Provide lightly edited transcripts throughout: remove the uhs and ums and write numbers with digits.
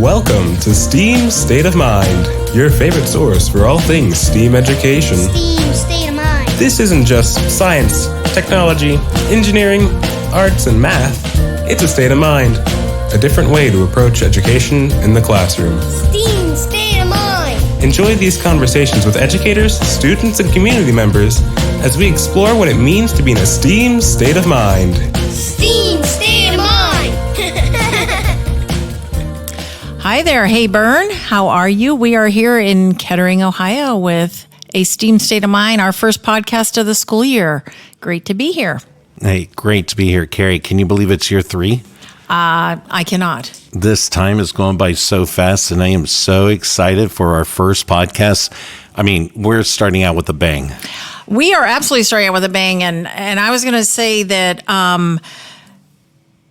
Welcome to STEAM State of Mind, your favorite source for all things STEAM education. STEAM State of Mind. This isn't just science, technology, engineering, arts, and math. It's a state of mind, a different way to approach education in the classroom. STEAM State of Mind. Enjoy these conversations with educators, students, and community members as we explore what it means to be in a STEAM state of mind. STEAM State of Mind. Hi there. Hey, Bern. How are you? We are here in Kettering, Ohio with a STEAM State of Mind, our first podcast of the school year. Great to be here. Hey, great to be here, Kari. Can you believe it's year 3? I cannot. This time is going by so fast, and I am so excited for our first podcast. I mean, we're starting out with a bang. We are absolutely starting out with a bang, and I was going to say that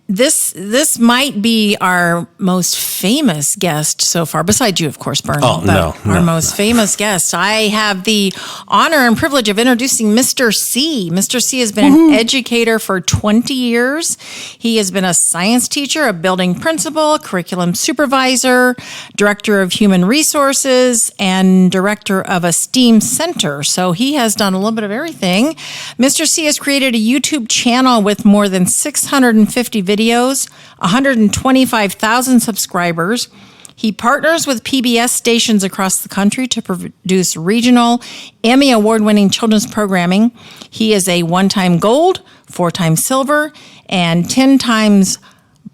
this might be our most famous guest so far, besides you, of course, Bern. Our most famous guest. I have the honor and privilege of introducing Mr. C. Mr. C has been an educator for 20 years. He has been a science teacher, a building principal, curriculum supervisor, director of human resources, and director of a STEAM center. So he has done a little bit of everything. Mr. C has created a YouTube channel with more than 650 videos, 125,000 subscribers. He partners with PBS stations across the country to produce regional Emmy award-winning children's programming. He is a 1-time gold, 4-time silver, and 10 times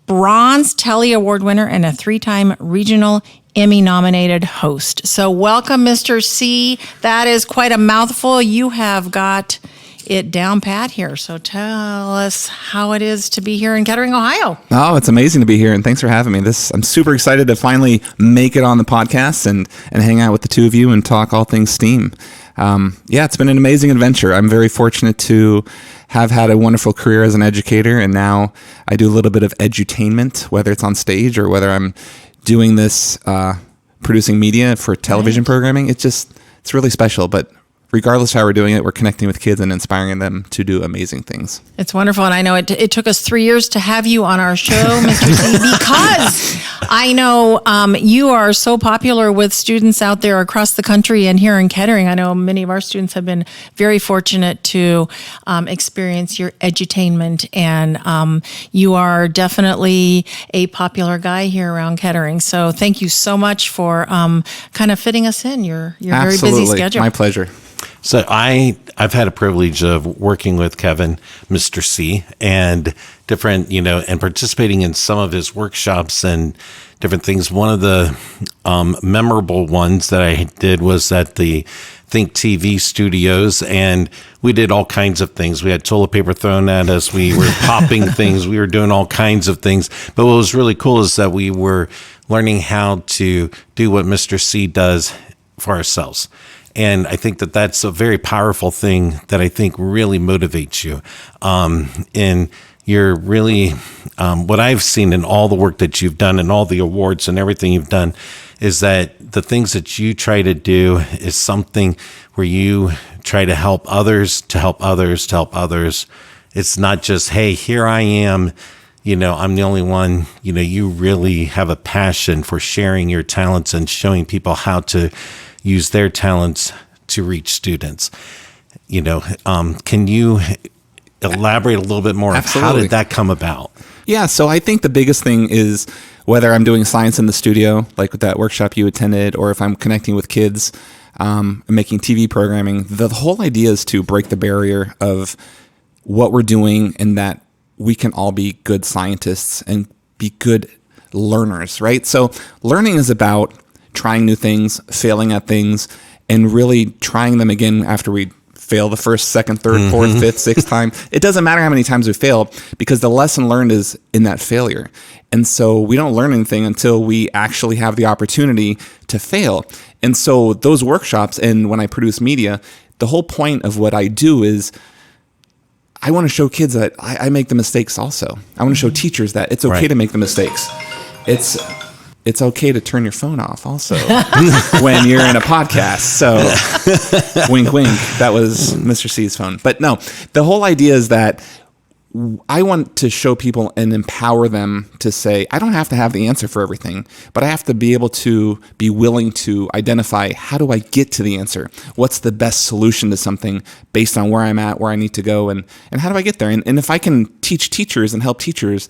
bronze Telly Award winner and a 3-time regional Emmy-nominated host. So welcome, Mr. C. That is quite a mouthful. You have got it down pat here. So tell us how it is to be here in Kettering, Ohio. Oh, it's amazing to be here, and thanks for having me. I'm super excited to finally make it on the podcast and hang out with the two of you and talk all things STEAM. It's been an amazing adventure. I'm very fortunate to have had a wonderful career as an educator, and now I do a little bit of edutainment, whether it's on stage or whether I'm doing this, producing media for television programming. It's really special, but regardless of how we're doing it, we're connecting with kids and inspiring them to do amazing things. It's wonderful. And I know it took us 3 years to have you on our show, Mr. C, because I know you are so popular with students out there across the country and here in Kettering. I know many of our students have been very fortunate to experience your edutainment, and you are definitely a popular guy here around Kettering. So thank you so much for kind of fitting us in your very busy schedule. My pleasure. So I've had a privilege of working with Kevin, Mr. C, and different, and participating in some of his workshops and different things. One of the memorable ones that I did was at the Think TV studios, and we did all kinds of things. We had toilet paper thrown at us. We were popping things. We were doing all kinds of things. But what was really cool is that we were learning how to do what Mr. C does for ourselves. And I think that that's a very powerful thing that I think really motivates you. And you're really, what I've seen in all the work that you've done and all the awards and everything you've done is that the things that you try to do is something where you try to help others, to help others, to help others. It's not just, hey, here I am, I'm the only one. You really have a passion for sharing your talents and showing people how to use their talents to reach students. Can you elaborate a little bit more? Absolutely. How did that come about? Yeah, so I think the biggest thing is whether I'm doing science in the studio, like with that workshop you attended, or if I'm connecting with kids and making TV programming, the whole idea is to break the barrier of what we're doing and that we can all be good scientists and be good learners, right? So learning is about trying new things, failing at things, and really trying them again after we fail the first, second, third, fourth, fifth, sixth time. It doesn't matter how many times we fail, because the lesson learned is in that failure. And so we don't learn anything until we actually have the opportunity to fail. And so those workshops, and when I produce media, the whole point of what I do is I want to show kids that I make the mistakes also. I want to show teachers that it's okay to make the mistakes. It's okay to turn your phone off also when you're in a podcast. So wink, wink. That was Mr. C's phone. But no, the whole idea is that I want to show people and empower them to say, I don't have to have the answer for everything, but I have to be able to be willing to identify, how do I get to the answer? What's the best solution to something based on where I'm at, where I need to go, and how do I get there? And if I can teach teachers and help teachers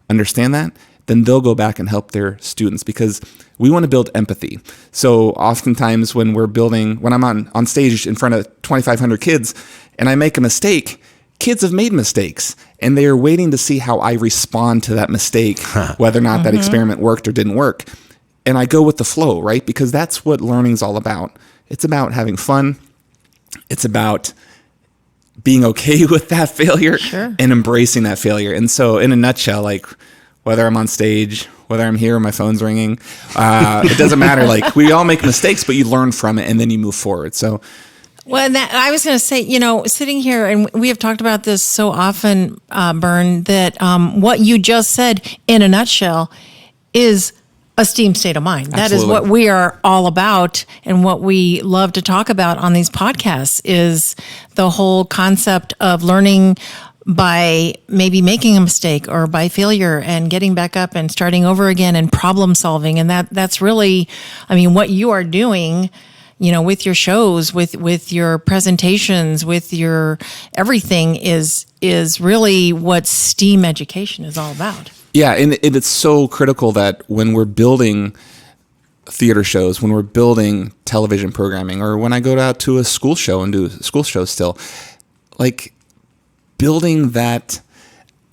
understand that, then they'll go back and help their students, because we want to build empathy. So oftentimes when I'm on stage in front of 2,500 kids and I make a mistake, kids have made mistakes, and they are waiting to see how I respond to that mistake, whether or not that experiment worked or didn't work. And I go with the flow, right? Because that's what learning's all about. It's about having fun. It's about being okay with that failure and embracing that failure. And so in a nutshell, like whether I'm on stage, whether I'm here or my phone's ringing, it doesn't matter. Like we all make mistakes, but you learn from it and then you move forward. So well, I was going to say, sitting here, and we have talked about this so often, Bern, that what you just said in a nutshell is a STEAM state of mind. Absolutely. That is what we are all about, and what we love to talk about on these podcasts is the whole concept of learning by maybe making a mistake or by failure and getting back up and starting over again and problem solving. And that's really, what you are doing, with your shows, with your presentations, with your everything is really what STEAM education is all about. Yeah, and it's so critical that when we're building theater shows, when we're building television programming, or when I go out to a school show and do school shows still, like building that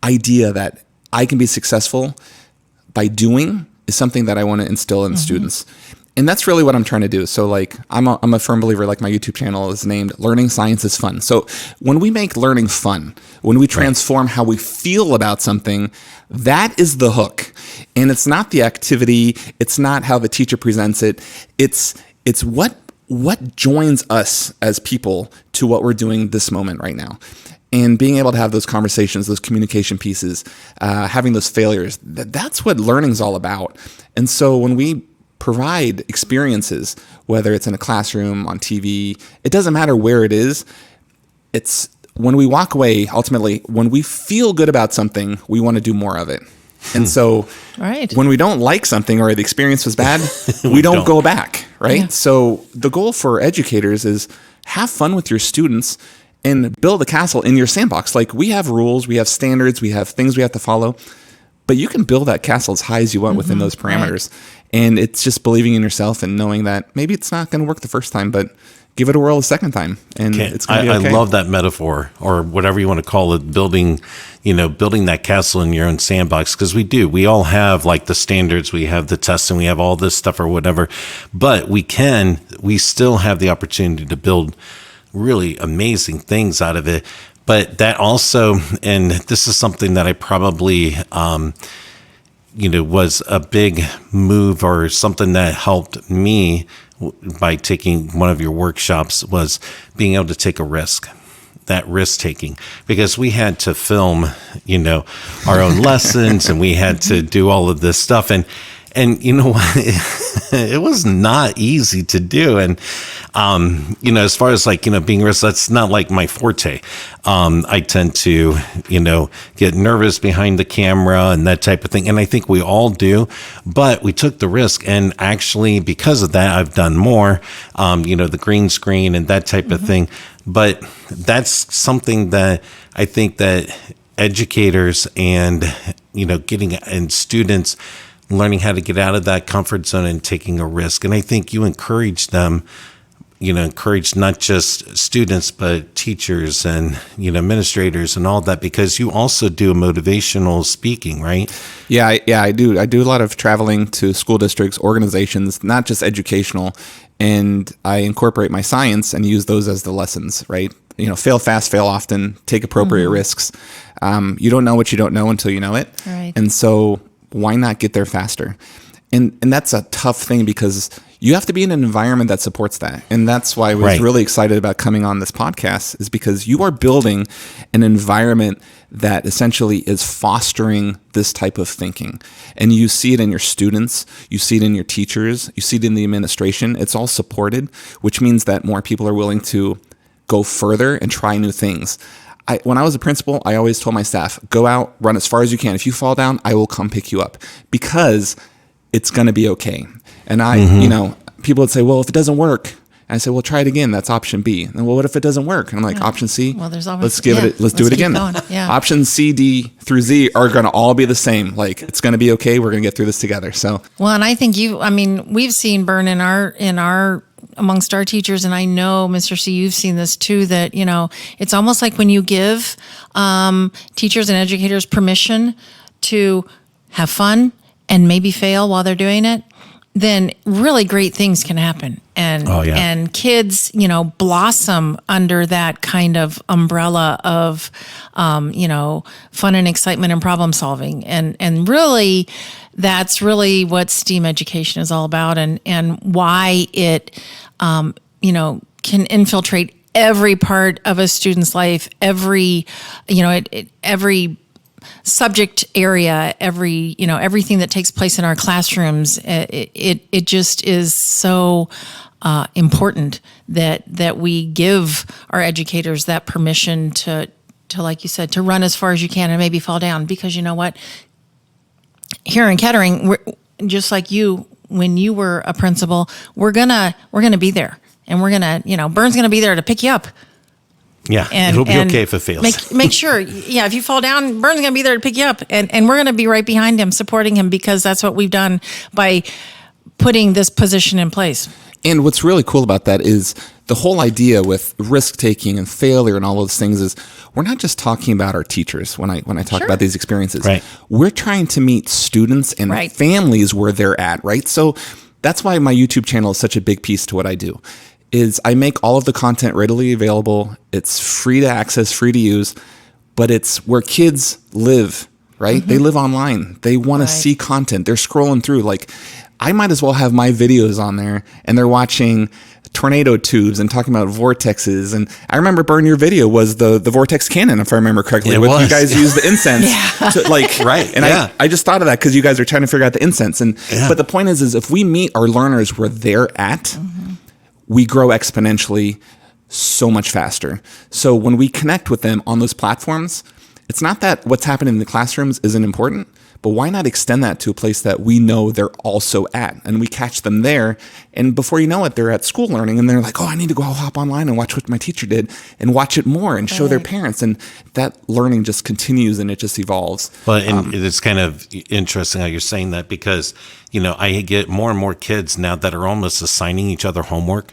idea that I can be successful by doing is something that I want to instill in students. And that's really what I'm trying to do. So like, I'm a firm believer, like my YouTube channel is named Learning Science is Fun. So when we make learning fun, when we transform how we feel about something, that is the hook. And it's not the activity. It's not how the teacher presents it. It's what joins us as people to what we're doing this moment right now. And being able to have those conversations, those communication pieces, having those failures, that's what learning's all about. And so when we provide experiences, whether it's in a classroom, on TV, it doesn't matter where it is. It's when we walk away, ultimately, when we feel good about something, we want to do more of it. And so when we don't like something or the experience was bad, we don't go back, right? Yeah. So the goal for educators is have fun with your students and build a castle in your sandbox. Like we have rules, we have standards, we have things we have to follow, but you can build that castle as high as you want within those parameters. Right. And it's just believing in yourself and knowing that maybe it's not going to work the first time, but give it a whirl a second time, and it's going to be okay. I love that metaphor, or whatever you want to call it, building that castle in your own sandbox, because we all have like the standards, we have the testing, we have all this stuff or whatever, but we still have the opportunity to build really amazing things out of it. But that also, and this is something that I probably, was a big move, or something that helped me by taking one of your workshops, was being able to take a risk. That risk taking, because we had to film, our own lessons, and we had to do all of this stuff. And you know what? It was not easy to do. And, as far as being risk, that's not like my forte. I tend to, get nervous behind the camera and that type of thing. And I think we all do, but we took the risk. And actually, because of that, I've done more, the green screen and that type of thing. But that's something that I think that educators and, and students learning how to get out of that comfort zone and taking a risk. And I think you encourage them, encourage not just students, but teachers and, administrators and all that, because you also do motivational speaking, right? Yeah, I do. I do a lot of traveling to school districts, organizations, not just educational. And I incorporate my science and use those as the lessons, right? Fail fast, fail often, take appropriate risks. You don't know what you don't know until you know it. Right. And so why not get there faster? And that's a tough thing, because you have to be in an environment that supports that. And that's why I was really excited about coming on this podcast, is because you are building an environment that essentially is fostering this type of thinking. And you see it in your students, you see it in your teachers, you see it in the administration. It's all supported, which means that more people are willing to go further and try new things. When I was a principal, I always told my staff, go out, run as far as you can. If you fall down, I will come pick you up because it's going to be okay. And people would say, well, if it doesn't work, and I say, well, try it again. That's option B. And well, what if it doesn't work? And I'm like, option C. Well, there's always, let's do it again. Yeah. Options C, D through Z are going to all be the same. Like, it's going to be okay. We're going to get through this together. So, well, and I think we've seen Bern in our amongst our teachers, and I know, Mr. C, you've seen this too, that, it's almost like when you give teachers and educators permission to have fun and maybe fail while they're doing it, then really great things can happen. And kids, blossom under that kind of umbrella of, fun and excitement and problem solving. And really, that's really what STEAM education is all about, and why it, can infiltrate every part of a student's life, every subject area, everything that takes place in our classrooms. It just is so important that we give our educators that permission to, like you said, to run as far as you can and maybe fall down. Because you know what? Here in Kettering, we're just like you, when you were a principal, we're gonna be there, and we're gonna, Bern's gonna be there to pick you up. Yeah, it'll be okay if it fails. Make sure, if you fall down, Bern's going to be there to pick you up. And we're going to be right behind him, supporting him, because that's what we've done by putting this position in place. And what's really cool about that is the whole idea with risk-taking and failure and all those things is we're not just talking about our teachers when I talk about these experiences. Right. We're trying to meet students and families where they're at, right? So that's why my YouTube channel is such a big piece to what I do. Is I make all of the content readily available. It's free to access, free to use, but it's where kids live, right? They live online. They want to see content. They're scrolling through. Like, I might as well have my videos on there, and they're watching tornado tubes and talking about vortexes. And I remember, Bern, your video was the vortex cannon, if I remember correctly. It was. You guys use the incense. Right. And I just thought of that because you guys are trying to figure out the incense. But the point is if we meet our learners where they're at, we grow exponentially so much faster. So when we connect with them on those platforms, it's not that what's happening in the classrooms isn't important, but why not extend that to a place that we know they're also at, and we catch them there, and before you know it, they're at school learning, and they're like, oh, I need to go hop online and watch what my teacher did, and watch it more, and show their parents, and that learning just continues, and it just evolves. Well, and it's kind of interesting how you're saying that, because I get more and more kids now that are almost assigning each other homework,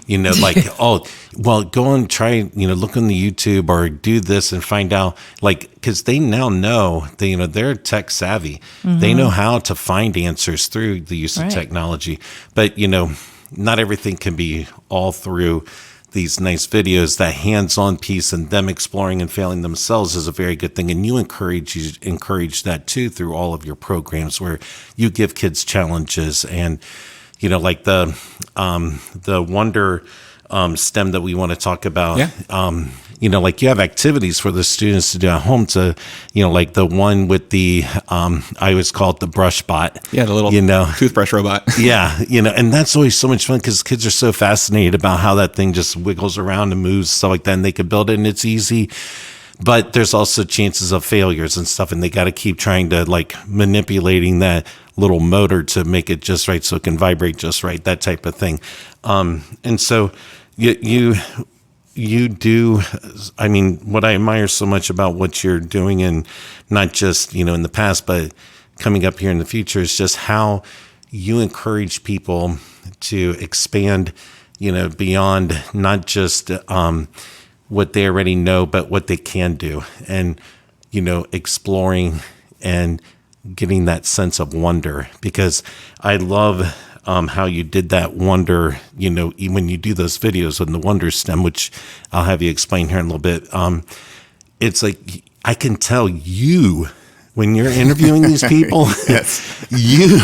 like, oh, well, go and try, look on the YouTube or do this and find out, like, because they now know, they're tech savvy. They know how to find answers through the use of technology. But, not everything can be all through these nice videos. That hands-on piece and them exploring and failing themselves is a very good thing. And you encourage that too through all of your programs, where you give kids challenges and, like the Wonder STEM that we want to talk about. Like you have activities for the students to do at home to, like the one with the, I always call it the brush bot. Yeah, the little toothbrush robot. And that's always so much fun because kids are so fascinated about how that thing just wiggles around and moves, stuff like that, and they can build it and it's easy. But there's also chances of failures and stuff, and they got to keep trying to like manipulating that little motor to make it just right so it can vibrate just right, that type of thing. And so you do, I mean, what I admire so much about what you're doing, and not just, in the past, but coming up here in the future, is just how you encourage people to expand, beyond not just what they already know, but what they can do, and, exploring and getting that sense of wonder, because I love how you did that wonder, when you do those videos on the Wonder STEM, which I'll have you explain here in a little bit. It's like, I can tell you, when you're interviewing these people, you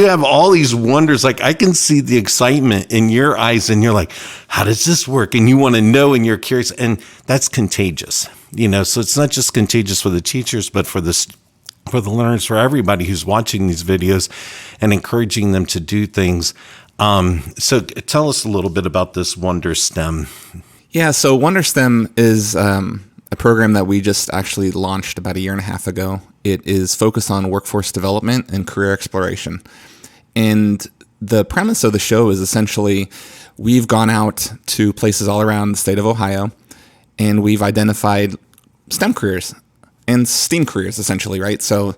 have all these wonders. Like, I can see the excitement in your eyes, and you're like, how does this work? And you want to know, and you're curious, and that's contagious, so it's not just contagious for the teachers, but for the learners, for everybody who's watching these videos, and encouraging them to do things. So tell us a little bit about this Wonder STEM. Yeah, so WonderSTEM is a program that we just actually launched about 1.5 years ago. It is focused on workforce development and career exploration. And the premise of the show is essentially we've gone out to places all around the state of Ohio, and we've identified STEM careers and STEAM careers, essentially, right? So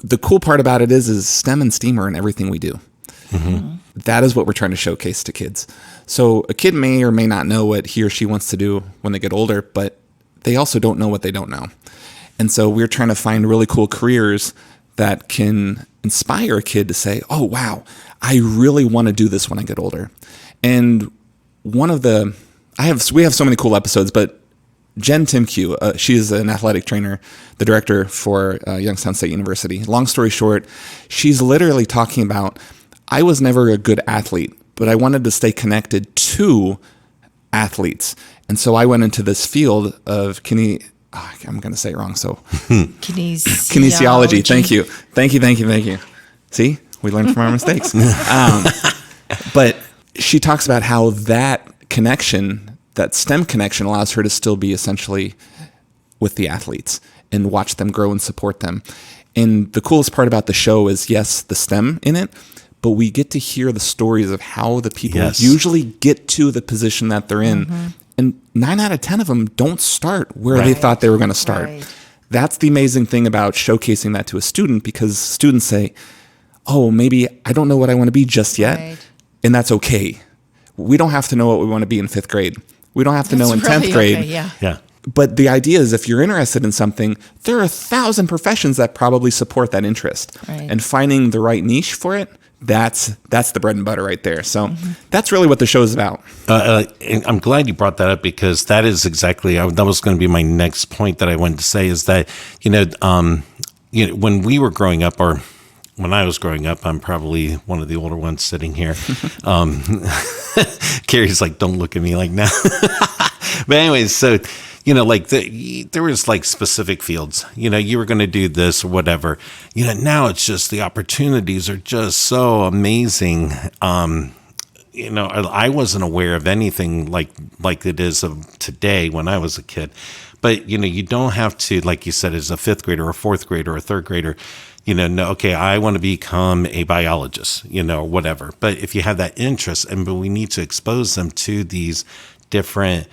the cool part about it is STEM and STEAM are in everything we do. Mm-hmm. That is what we're trying to showcase to kids. So a kid may or may not know what he or she wants to do when they get older, but they also don't know what they don't know. And so we're trying to find really cool careers that can inspire a kid to say, oh, wow, I really want to do this when I get older. And we have so many cool episodes, but Jen Timke, she is an athletic trainer, the director for Youngstown State University. Long story short, she's literally talking about, I was never a good athlete, but I wanted to stay connected to athletes. And so I went into this field of I'm going to say it wrong. So kinesiology. Thank you. See, we learn from our mistakes. But she talks about how that connection, that STEM connection, allows her to still be essentially with the athletes and watch them grow and support them. And the coolest part about the show is, yes, the STEM in it, but we get to hear the stories of how the people usually get to the position that they're in. Mm-hmm. And 9 out of 10 of them don't start where they thought they were going to start. Right. That's the amazing thing about showcasing that to a student, because students say, oh, maybe I don't know what I want to be just yet. Right. And that's okay. We don't have to know what we want to be in 5th grade. We don't have to know in 10th grade. Okay, yeah. But the idea is, if you're interested in something, there are 1,000 professions that probably support that interest. Right. And finding the right niche for it, that's the bread and butter right there. So that's really what the show is about. I'm glad you brought that up, because that is exactly, that was going to be my next point that I wanted to say, is that, when we were growing up, or when I was growing up, I'm probably one of the older ones sitting here. Kari's like, don't look at me like that. But anyways, so, there was like specific fields, you were going to do this or whatever, now it's just the opportunities are just so amazing. I wasn't aware of anything like it is of today when I was a kid, but, you don't have to, like you said, as a 5th grader or 4th grader or 3rd grader, okay, I want to become a biologist, whatever. But if you have that interest, but we need to expose them to these different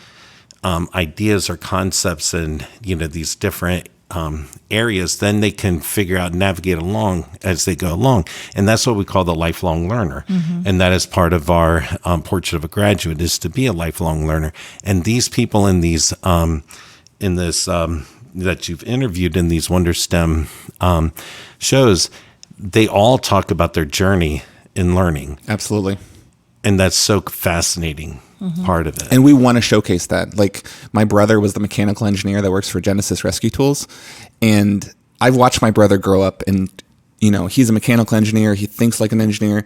ideas or concepts and, these different areas, then they can figure out and navigate along as they go along. And that's what we call the lifelong learner. Mm-hmm. And that is part of our portrait of a graduate, is to be a lifelong learner. And these people in these, that you've interviewed in these WonderSTEM shows, they all talk about their journey in learning. Absolutely. And that's so fascinating. Part of it. And we want to showcase that. Like, my brother was the mechanical engineer that works for Genesis Rescue Tools. And I've watched my brother grow up, and, he's a mechanical engineer. He thinks like an engineer,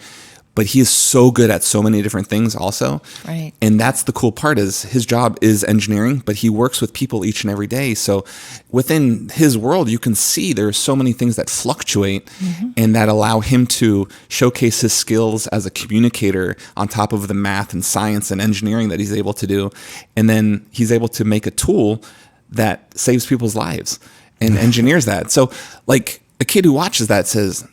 but he is so good at so many different things also. Right. And that's the cool part, is his job is engineering, but he works with people each and every day. So within his world, you can see there are so many things that fluctuate and that allow him to showcase his skills as a communicator on top of the math and science and engineering that he's able to do. And then he's able to make a tool that saves people's lives and engineers that. So, like, a kid who watches that says,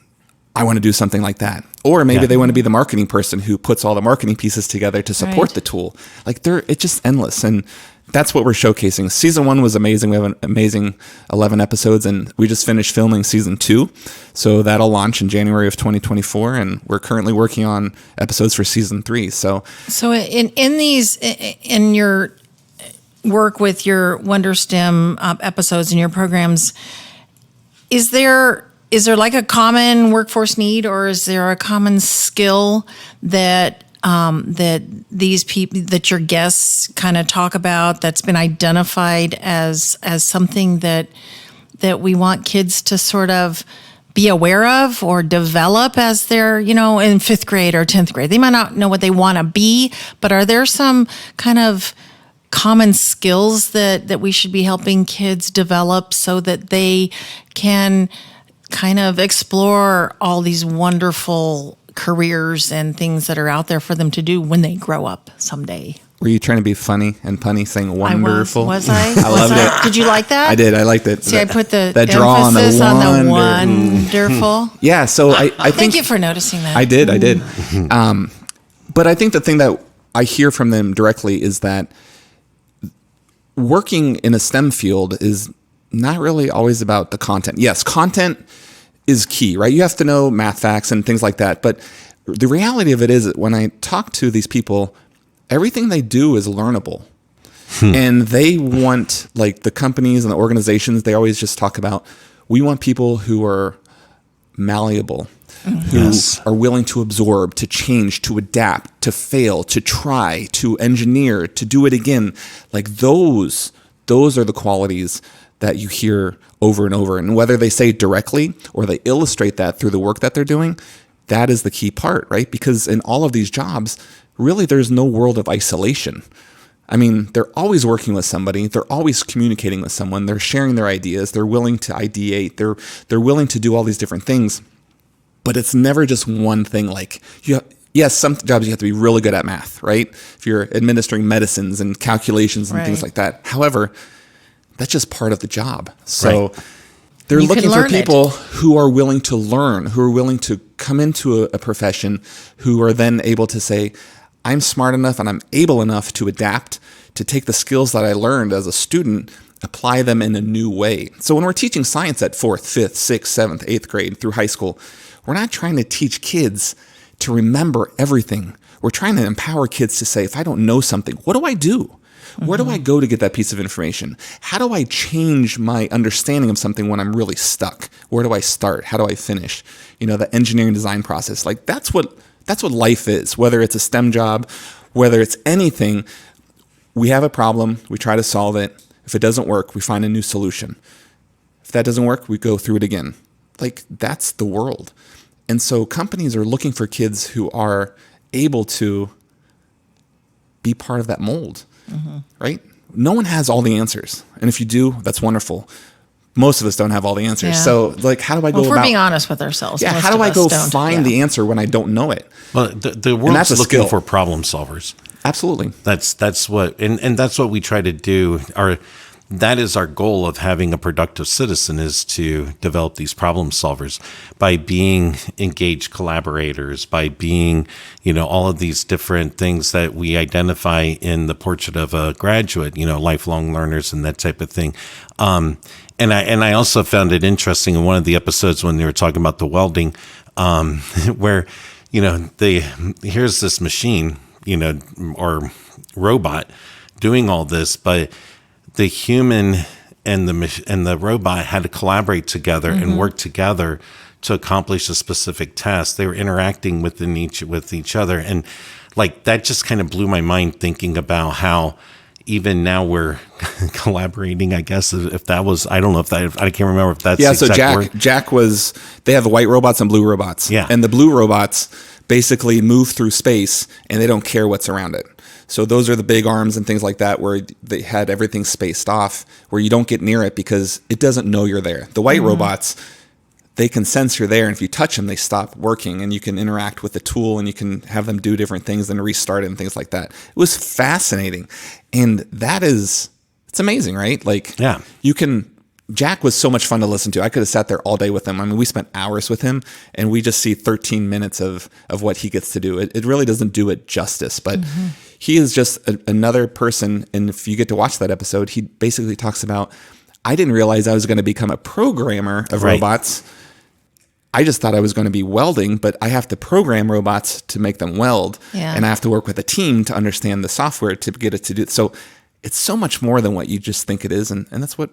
I want to do something like that. Or maybe they want to be the marketing person who puts all the marketing pieces together to support the tool. Like, it's just endless. And that's what we're showcasing. Season 1 was amazing. We have an amazing 11 episodes, and we just finished filming season 2. So that'll launch in January of 2024. And we're currently working on episodes for season 3. So in your work with your WonderSTEM episodes and your programs, is there like a common workforce need, or is there a common skill that these people, that your guests kind of talk about, that's been identified as something that we want kids to sort of be aware of or develop as they're, in 5th grade or 10th grade? They might not know what they want to be, but are there some kind of common skills that we should be helping kids develop so that they can kind of explore all these wonderful careers and things that are out there for them to do when they grow up someday? Were you trying to be funny and punny, saying wonderful? Was I? I loved it. Did you like that? I did. I liked it. See, I put the that draw emphasis on the wonder. wonderful. Yeah, so I think... Thank you for noticing that. I did. But I think the thing that I hear from them directly is that working in a STEM field is not really always about the content. Yes, content is key, right? You have to know math facts and things like that. But the reality of it is that when I talk to these people, everything they do is learnable. And they want, like the companies and the organizations, they always just talk about, we want people who are malleable, who are willing to absorb, to change, to adapt, to fail, to try, to engineer, to do it again. Like those are the qualities that you hear over and over. And whether they say it directly or they illustrate that through the work that they're doing, that is the key part, right? Because in all of these jobs, really there's no world of isolation. I mean, they're always working with somebody. They're always communicating with someone. They're sharing their ideas. They're willing to ideate. They're willing to do all these different things. But it's never just one thing. Like, yes, some jobs you have to be really good at math, right? If you're administering medicines and calculations and things like that. However, that's just part of the job. So they're looking for people who are willing to learn, who are willing to come into a profession, who are then able to say, I'm smart enough and I'm able enough to adapt, to take the skills that I learned as a student, apply them in a new way. So when we're teaching science at 4th, 5th, 6th, 7th, 8th grade through high school, we're not trying to teach kids to remember everything. We're trying to empower kids to say, if I don't know something, what do I do? Where do I go to get that piece of information? How do I change my understanding of something when I'm really stuck? Where do I start? How do I finish? You know, the engineering design process. Like that's what life is, whether it's a STEM job, whether it's anything. We have a problem, we try to solve it. If it doesn't work, we find a new solution. If that doesn't work, we go through it again. Like that's the world. And so companies are looking for kids who are able to be part of that mold, right? No one has all the answers. And if you do, that's wonderful. Most of us don't have all the answers. Yeah. So like, how do I go about... If we're being honest with ourselves. Yeah, how do I go find the answer when I don't know it? Well, the world's looking for problem solvers. Absolutely. That's what, and that's what we try to do. That is our goal of having a productive citizen, is to develop these problem solvers by being engaged collaborators, by being, all of these different things that we identify in the portrait of a graduate, lifelong learners and that type of thing. And I also found it interesting in one of the episodes when they were talking about the welding, where, here's this machine, or robot doing all this, but the human and the robot had to collaborate together and work together to accomplish a specific task. They were interacting with each other, and like that just kind of blew my mind, thinking about how even now we're collaborating. I guess if that was, I don't know if that, I can't remember if that's the exact word. Jack was. They have the white robots and blue robots. Yeah, and the blue robots basically move through space and they don't care what's around it. So those are the big arms and things like that, where they had everything spaced off, where you don't get near it because it doesn't know you're there. The white robots, they can sense you're there, and if you touch them, they stop working, and you can interact with the tool, and you can have them do different things and restart it and things like that. It was fascinating, and it's amazing, right? Like, yeah, Jack was so much fun to listen to. I could have sat there all day with him. I mean, we spent hours with him, and we just see 13 minutes of what he gets to do. It really doesn't do it justice, but he is just another person. And if you get to watch that episode, he basically talks about, I didn't realize I was going to become a programmer of robots. I just thought I was going to be welding, but I have to program robots to make them weld. Yeah. And I have to work with a team to understand the software to get it to do it. So it's so much more than what you just think it is. And that's what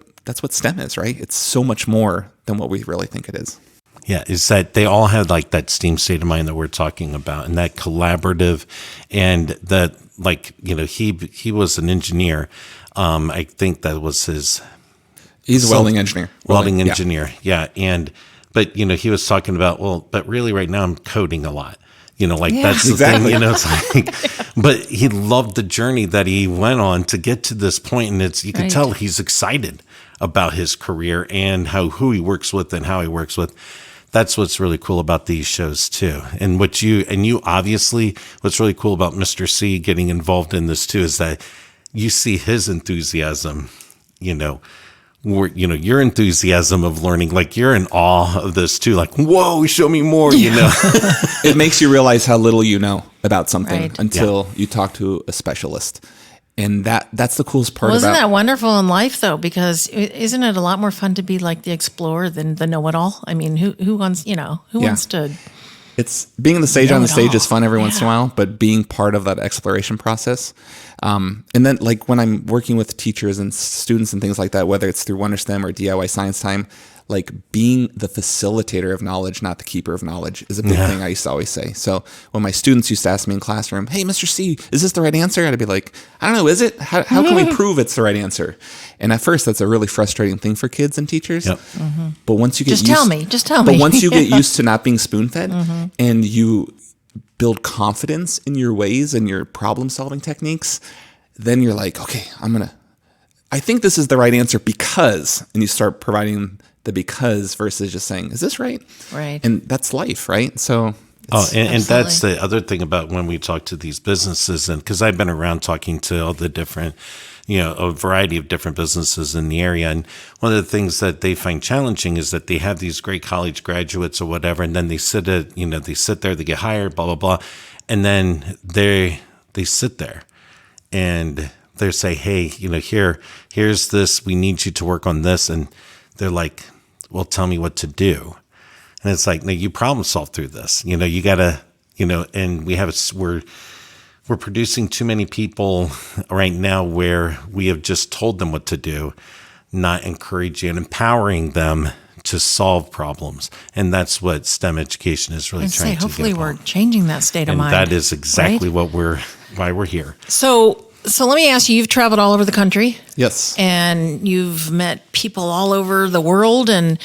STEM is, right? It's so much more than what we really think it is. Yeah, is that they all had like that STEAM state of mind that we're talking about, and that collaborative, and that, like, he was an engineer. I think that was his. He's a welding engineer. Welding engineer, yeah. But he was talking about, but really right now I'm coding a lot. That's the thing, it's like, but he loved the journey that he went on to get to this point. And you can tell he's excited about his career and who he works with and how he works with that's what's really cool about these shows too. And you obviously, what's really cool about Mr. C getting involved in this too is that you see his enthusiasm, your enthusiasm of learning, like you're in awe of this too. Like, whoa, show me more, It makes you realize how little you know about something Right. until you talk to a specialist. And that's the coolest part Isn't about that wonderful in life, though? Because isn't it a lot more fun to be like the explorer than the know-it-all? I mean, who wants, wants to? It's being on the stage is fun every once in a Yeah. while, but being part of that exploration process. And then like when I'm working with teachers and students and things like that, whether it's through WonderStem or DIY Science Time, like being the facilitator of knowledge, not the keeper of knowledge, is a big thing I used to always say. So when my students used to ask me in classroom, hey, Mr. C, is this the right answer? I'd be like, I don't know, is it? How can we prove it's the right answer? And at first, that's a really frustrating thing for kids and teachers. Yep. But once you get Just tell me. But once you get used to not being spoon-fed and you build confidence in your ways and your problem-solving techniques, then you're like, okay, I think this is the right answer because, and you start providing the because versus just saying, is this right? Right. And that's life, right? So. And that's the other thing about when we talk to these businesses, and because I've been around talking to all the different, a variety of different businesses in the area. And one of the things that they find challenging is that they have these great college graduates or whatever, and then they sit there, they get hired, blah, blah, blah. And then they sit there and they say, hey, here's this, we need you to work on this. And they're like, well, tell me what to do. And it's like, no, you problem solve through this. You gotta, and we're producing too many people right now where we have just told them what to do, not encouraging and empowering them to solve problems. And that's what STEM education is really trying to get. Hopefully we're changing that state of mind. And that is exactly why we're here. So let me ask you, you've traveled all over the country. Yes. And you've met people all over the world. And,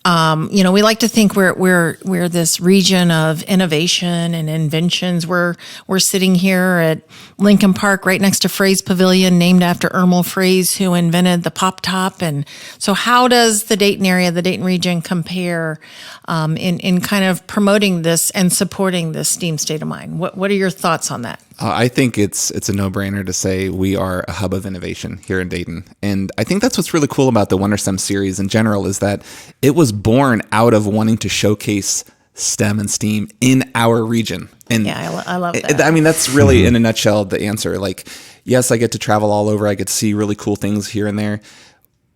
we like to think we're this region of innovation and inventions. We're sitting here at Lincoln Park right next to Frey's Pavilion, named after Ermel Frey's, who invented the pop top. And so how does the Dayton area, the Dayton region compare in kind of promoting this and supporting this STEAM state of mind? What are your thoughts on that? I think it's a no-brainer to say we are a hub of innovation here in Dayton. And I think that's what's really cool about the WonderStem series in general is that it was born out of wanting to showcase STEM and STEAM in our region. And yeah, I love that. I mean, that's really in a nutshell the answer. Like, yes, I get to travel all over. I get to see really cool things here and there.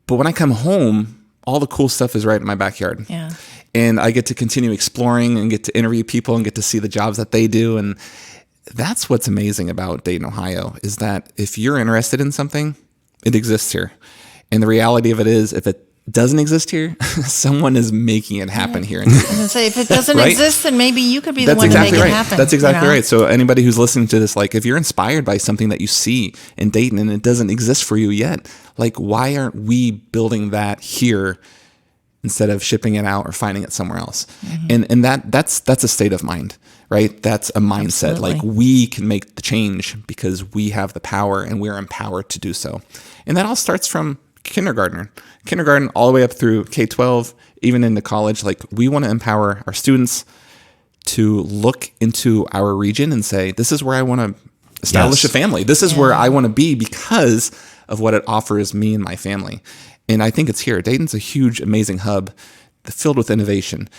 But when I come home, all the cool stuff is right in my backyard. Yeah. And I get to continue exploring and get to interview people and get to see the jobs that they do. And that's what's amazing about Dayton, Ohio, is that if you're interested in something, it exists here. And the reality of it is, if it doesn't exist here, someone is making it happen here. And say, if it doesn't Right? exist, then maybe you could be the That's one exactly to make right. it happen. That's exactly right. So anybody who's listening to this, like, if you're inspired by something that you see in Dayton and it doesn't exist for you yet, like, why aren't we building that here instead of shipping it out or finding it somewhere else? And that's a state of mind, right? That's a mindset. Absolutely. Like, we can make the change because we have the power and we're empowered to do so. And that all starts from kindergarten all the way up through K-12, even into college. Like, we want to empower our students to look into our region and say, this is where I want to establish a family. This is where I want to be because of what it offers me and my family. And I think it's here. Dayton's a huge, amazing hub filled with innovation.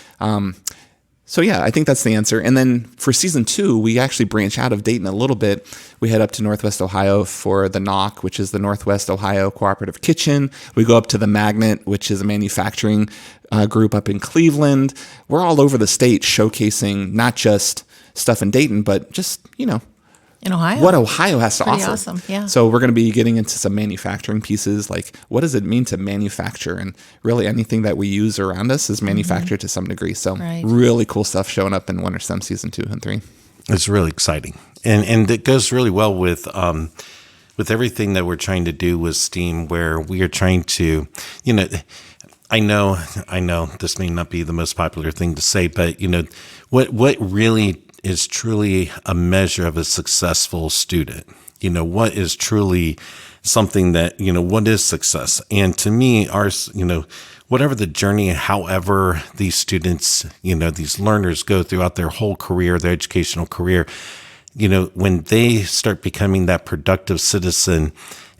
So yeah, I think that's the answer. And then for season 2, we actually branch out of Dayton a little bit. We head up to Northwest Ohio for the NOC, which is the Northwest Ohio Cooperative Kitchen. We go up to the Magnet, which is a manufacturing group up in Cleveland. We're all over the state showcasing not just stuff in Dayton, but just, in Ohio. what Ohio has to Pretty offer. awesome, yeah. So we're going to be getting into some manufacturing pieces, like what does it mean to manufacture? And really anything that we use around us is manufactured to some degree. So really cool stuff showing up in WonderStem season 2 and 3. It's really exciting. And it goes really well with everything that we're trying to do with STEAM, where we are trying to, I know this may not be the most popular thing to say, but what really is truly a measure of a successful student. What is truly something that, what is success? And to me, whatever the journey, however these students, these learners go throughout their whole career, their educational career, when they start becoming that productive citizen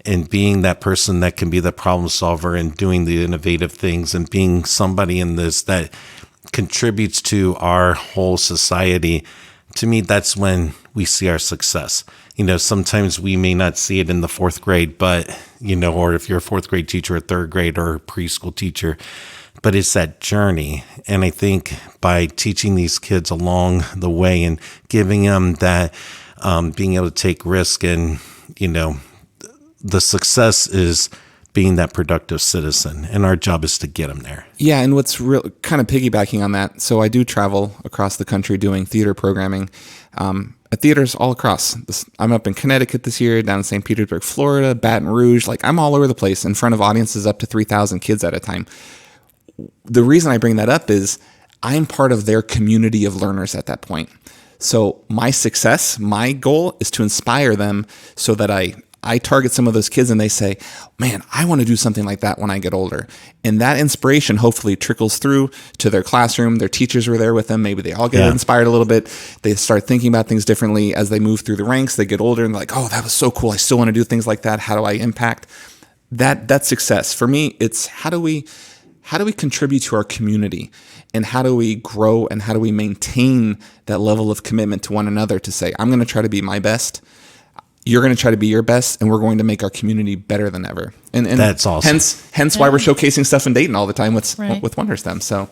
and being that person that can be the problem solver and doing the innovative things and being somebody in this that contributes to our whole society, to me, that's when we see our success. Sometimes we may not see it in the fourth grade, but, or if you're a fourth grade teacher, a third grade or a preschool teacher, but it's that journey. And I think by teaching these kids along the way and giving them that, being able to take risk and, the success is being that productive citizen, and our job is to get them there. Yeah, and what's real kind of piggybacking on that, so I do travel across the country doing theater programming at theaters all across. I'm up in Connecticut this year, down in St. Petersburg, Florida, Baton Rouge. I'm all over the place in front of audiences up to 3,000 kids at a time. The reason I bring that up is I'm part of their community of learners at that point. So my success, my goal is to inspire them so that I target some of those kids and they say, man, I want to do something like that when I get older. And that inspiration hopefully trickles through to their classroom. Their teachers were there with them. Maybe they all get inspired a little bit. They start thinking about things differently as they move through the ranks. They get older and they're like, oh, that was so cool. I still want to do things like that. How do I impact? That's success. For me, it's how do we contribute to our community, and how do we grow, and how do we maintain that level of commitment to one another to say, I'm going to try to be my best. You're going to try to be your best, and we're going to make our community better than ever. And that's awesome. Hence why we're showcasing stuff in Dayton all the time with WonderStem. So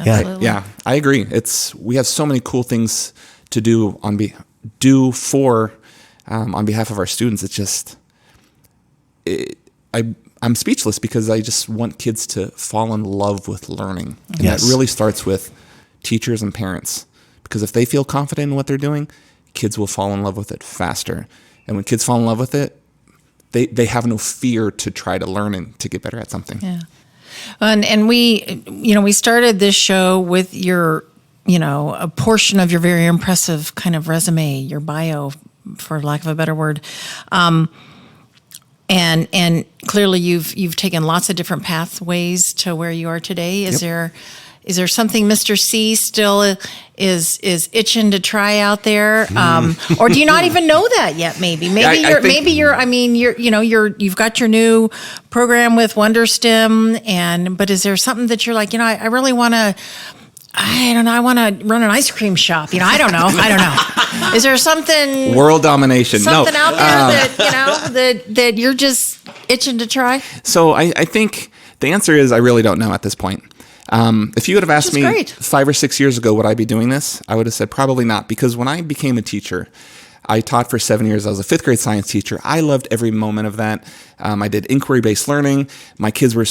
yeah, I agree. We have so many cool things to do on behalf of our students. It's just, I'm speechless because I just want kids to fall in love with learning. And that really starts with teachers and parents, because if they feel confident in what they're doing, kids will fall in love with it faster. And when kids fall in love with it, they have no fear to try to learn and to get better at something. Yeah. And we started this show with your, a portion of your very impressive kind of resume, your bio, for lack of a better word. And clearly you've taken lots of different pathways to where you are today. Is there something Mr. C still is itching to try out there, or do you not even know that yet? Maybe you've got your new program with WonderStem, but is there something that you're like, I really want to. I don't know. I want to run an ice cream shop. I don't know. Is there something world domination? Something out there that you're just itching to try? So I think the answer is I really don't know at this point. If you would have asked me 5 or 6 years ago, would I be doing this? I would have said probably not, because when I became a teacher, I taught for 7 years. I was a 5th grade science teacher. I loved every moment of that. I did inquiry-based learning. My kids were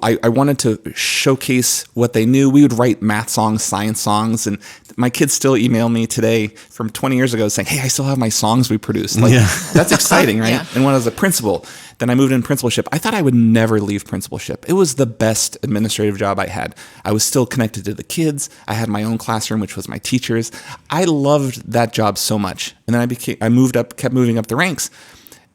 I wanted to showcase what they knew. We would write math songs, science songs, and my kids still email me today from 20 years ago saying, hey, I still have my songs we produced. That's exciting, right? Yeah. And when I was a principal, then I moved in principalship. I thought I would never leave principalship. It was the best administrative job I had. I was still connected to the kids. I had my own classroom, which was my teachers. I loved that job so much. And then kept moving up the ranks.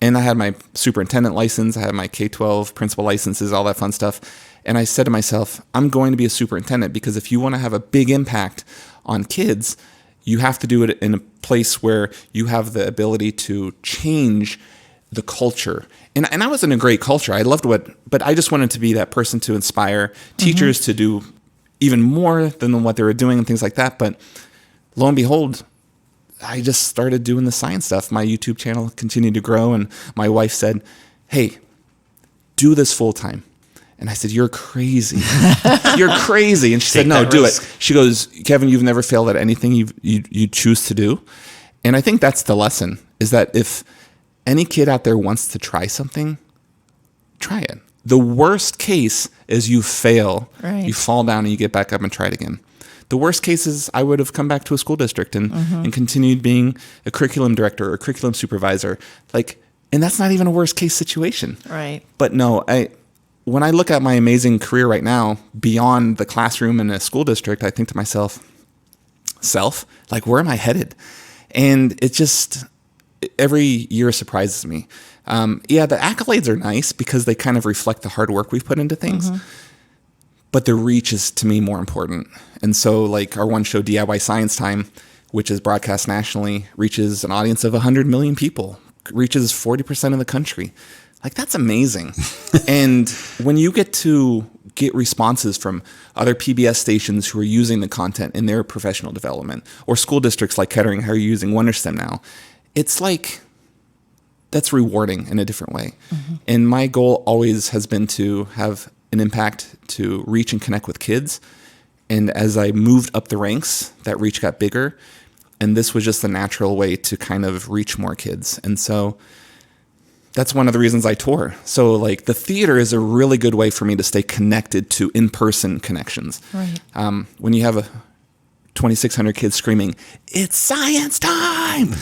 And I had my superintendent license. I had my K-12 principal licenses, all that fun stuff. And I said to myself, I'm going to be a superintendent, because if you want to have a big impact on kids, you have to do it in a place where you have the ability to change the culture. And I was in a great culture. I loved but I just wanted to be that person to inspire teachers to do even more than what they were doing and things like that. But lo and behold, I just started doing the science stuff. My YouTube channel continued to grow, and my wife said, hey, do this full time. And I said, you're crazy. You're crazy. And she said, no, do it. She goes, Kevin, you've never failed at anything you choose to do. And I think that's the lesson, is that if any kid out there wants to try something, try it. The worst case is you fail, you fall down, and you get back up and try it again. The worst case is I would have come back to a school district and continued being a curriculum director or a curriculum supervisor. And that's not even a worst case situation. Right. But no, when I look at my amazing career right now, beyond the classroom in a school district, I think to myself, where am I headed? And it just, every year surprises me. The accolades are nice because they kind of reflect the hard work we've put into things. but the reach is to me more important. And so like our one show, DIY Science Time, which is broadcast nationally, reaches an audience of 100 million people, reaches 40% of the country. Like, that's amazing. And when you get to get responses from other PBS stations who are using the content in their professional development, or school districts like Kettering who are using WonderStem now, it's like, that's rewarding in a different way. Mm-hmm. And my goal always has been to have an impact to reach and connect with kids. And as I moved up the ranks, that reach got bigger. And this was just the natural way to kind of reach more kids. And so that's one of the reasons I tour. So like the theater is a really good way for me to stay connected to in-person connections. Right. When you have 2,600 kids screaming, "It's science time!"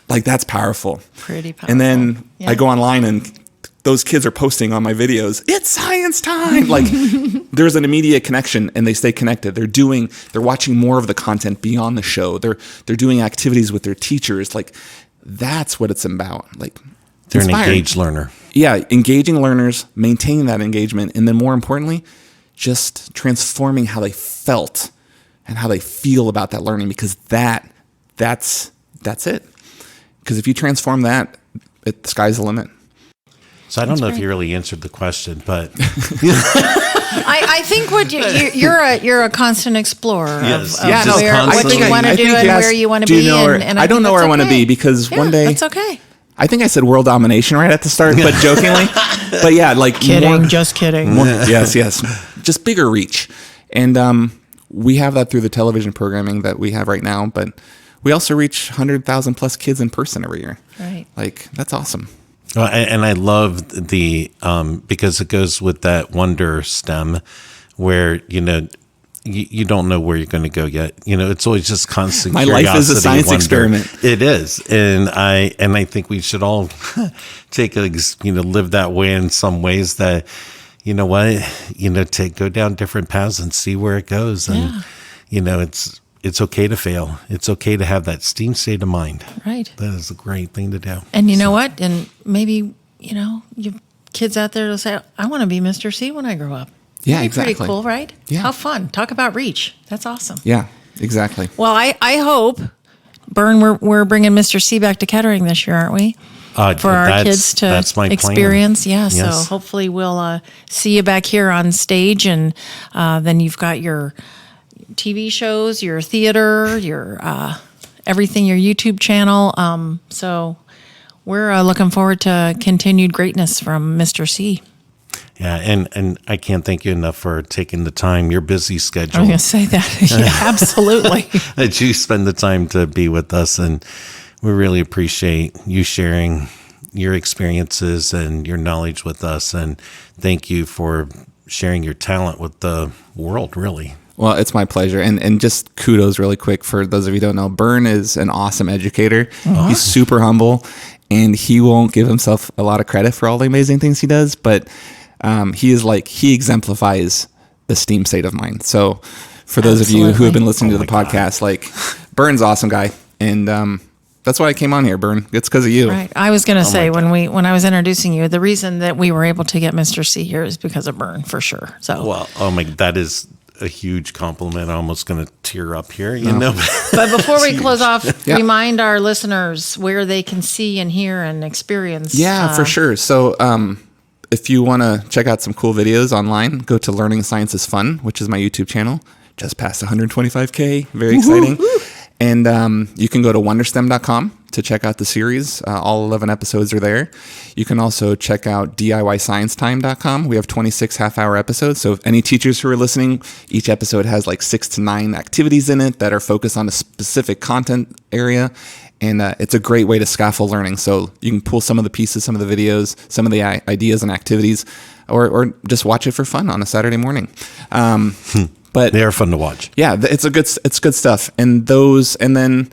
like, that's powerful. Pretty powerful. And then I go online and those kids are posting on my videos, "It's science time!" Like, there's an immediate connection and they stay connected. They're watching more of the content beyond the show. They're doing activities with their teachers. Like, that's what it's about. Like, they're an engaged learner. Yeah, engaging learners, maintaining that engagement, and then more importantly, just transforming how they felt and how they feel about that learning, because that's it. Because if you transform that, the sky's the limit. So I don't know if you really answered the question, but I think you're a constant explorer. Yes. Of what you want to do and where you want to be. And I don't know where I want to be, because one day that's okay. I think I said world domination right at the start, but jokingly. But yeah, like kidding, just kidding. Yes, just bigger reach, and we have that through the television programming that we have right now. But we also reach 100,000 plus kids in person every year. Right, like, that's awesome. Well, and I love the because it goes with that wonder stem, where you don't know where you're going to go yet. It's always just constant curiosity. My life is a science experiment. It is. And I think we should all live that way in some ways, that, go down different paths and see where it goes. And, it's okay to fail. It's okay to have that steam state of mind. Right. That is a great thing to do. And you know what? And maybe, you kids out there will say, "I want to be Mr. C when I grow up." Yeah, exactly. Pretty cool, right? Yeah. How fun. Talk about reach. That's awesome. Yeah, exactly. Well, I hope, Bern, we're bringing Mr. C back to Kettering this year, aren't we? For our kids to experience. Plan. Yeah, yes. So hopefully we'll see you back here on stage, and then you've got your TV shows, your theater, your everything, your YouTube channel. So we're looking forward to continued greatness from Mr. C. Yeah, and I can't thank you enough for taking the time, your busy schedule. I'm going to say that. Yeah, absolutely. That you spend the time to be with us, and we really appreciate you sharing your experiences and your knowledge with us, and thank you for sharing your talent with the world, really. Well, it's my pleasure. And just kudos really quick for those of you who don't know, Bern is an awesome educator. Mm-hmm. He's super humble, and he won't give himself a lot of credit for all the amazing things he does, but he exemplifies the steam state of mind. So for those of you who have been listening to the podcast, Bern's awesome guy. And that's why I came on here, Bern. It's because of you. Right. I was going to say, when I was introducing you, the reason that we were able to get Mr. C here is because of Bern, for sure. So, well, that is a huge compliment. I'm almost going to tear up here, But before we close off, remind our listeners where they can see and hear and experience. Yeah, for sure. So, if you want to check out some cool videos online, go to Learning Science is Fun, which is my YouTube channel. Just passed 125K. Very exciting. And you can go to wonderstem.com to check out the series. All 11 episodes are there. You can also check out DIYScienceTime.com. We have 26 half-hour episodes. So if any teachers who are listening, each episode has 6 to 9 activities in it that are focused on a specific content area. And it's a great way to scaffold learning. So you can pull some of the pieces, some of the videos, some of the ideas and activities, or just watch it for fun on a Saturday morning. But they are fun to watch. Yeah, it's good stuff. And then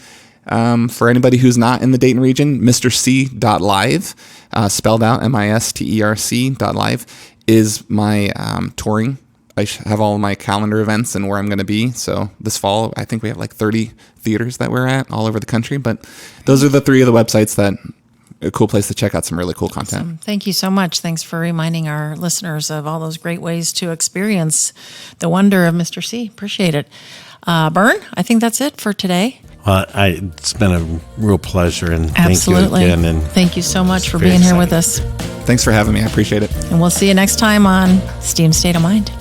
for anybody who's not in the Dayton region, MrC.live, spelled out MISTERC.live, is my touring. I have all my calendar events and where I'm going to be. So this fall, I think we have 30 theaters that we're at all over the country. But those are the 3 of the websites that a cool place to check out some really cool content. Thank you so much. Thanks for reminding our listeners of all those great ways to experience the wonder of Mr. C. Appreciate it. Bern, I think that's it for today. It's been a real pleasure, and Absolutely. Thank you again. And thank you so much for being here with us. Thanks for having me. I appreciate it. And we'll see you next time on Steam State of Mind.